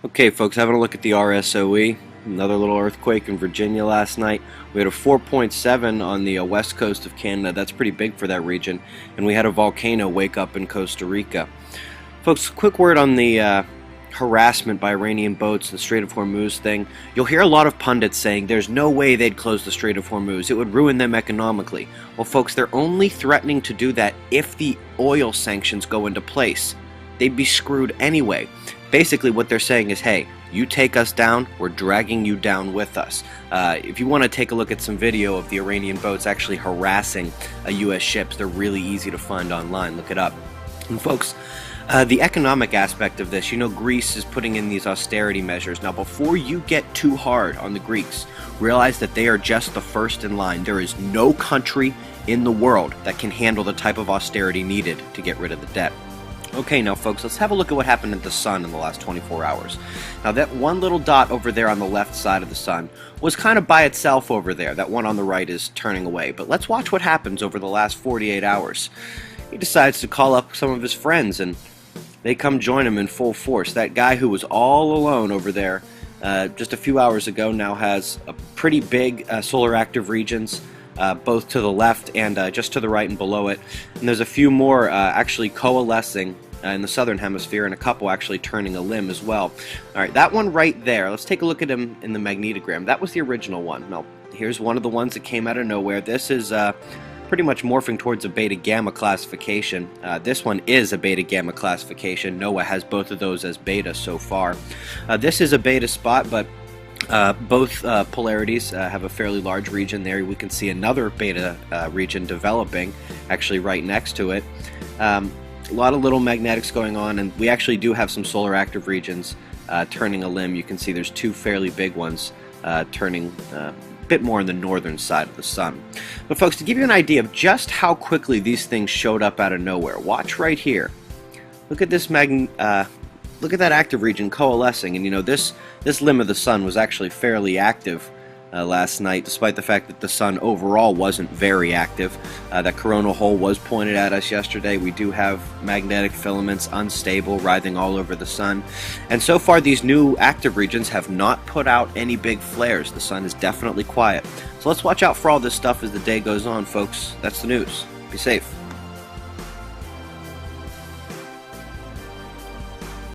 Okay, folks, having a look at the RSOE. Another little earthquake in Virginia last night. We had a 4.7 on the west coast of Canada. That's pretty big for that region. And we had a volcano wake up in Costa Rica. Folks, quick word on the harassment by Iranian boats, the Strait of Hormuz thing. You'll hear a lot of pundits saying there's no way they'd close the Strait of Hormuz. It would ruin them economically. Well, folks, they're only threatening to do that if the oil sanctions go into place. They'd be screwed anyway. Basically, what they're saying is, hey, you take us down, we're dragging you down with us. If you want to take a look at some video of the Iranian boats actually harassing U.S. ships, they're really easy to find online. Look it up. And folks, the economic aspect of this, you know, Greece is putting in these austerity measures. Now, before you get too hard on the Greeks, realize that they are just the first in line. There is no country in the world that can handle the type of austerity needed to get rid of the debt. Okay, now folks, let's have a look at what happened at the sun in the last 24 hours. Now that one little dot over there on the left side of the sun was kind of by itself over there. That one on the right is turning away. But let's watch what happens over the last 48 hours. He decides to call up some of his friends and they come join him in full force. That guy who was all alone over there just a few hours ago now has a pretty big solar active regions. Both to the left and just to the right and below it. And there's a few more actually coalescing in the southern hemisphere and a couple actually turning a limb as well. Alright, that one right there, let's take a look at him in the magnetogram. That was the original one. Now, here's one of the ones that came out of nowhere. This is pretty much morphing towards a beta-gamma classification. This one is a beta-gamma classification. NOAA has both of those as beta so far. This is a beta spot, but both polarities have a fairly large region there. We can see another beta region developing actually right next to it. A lot of little magnetics going on, and we actually do have some solar active regions turning a limb. You can see there's two fairly big ones turning a bit more on the northern side of the sun. But folks, to give you an idea of just how quickly these things showed up out of nowhere, watch right here. Look at this look at that active region coalescing, and you know this limb of the sun was actually fairly active last night, despite the fact that the sun overall wasn't very active. That coronal hole was pointed at us yesterday. We do have magnetic filaments unstable, writhing all over the sun, and so far these new active regions have not put out any big flares. The sun is definitely quiet. So let's watch out for all this stuff as the day goes on, folks. That's the news. Be safe.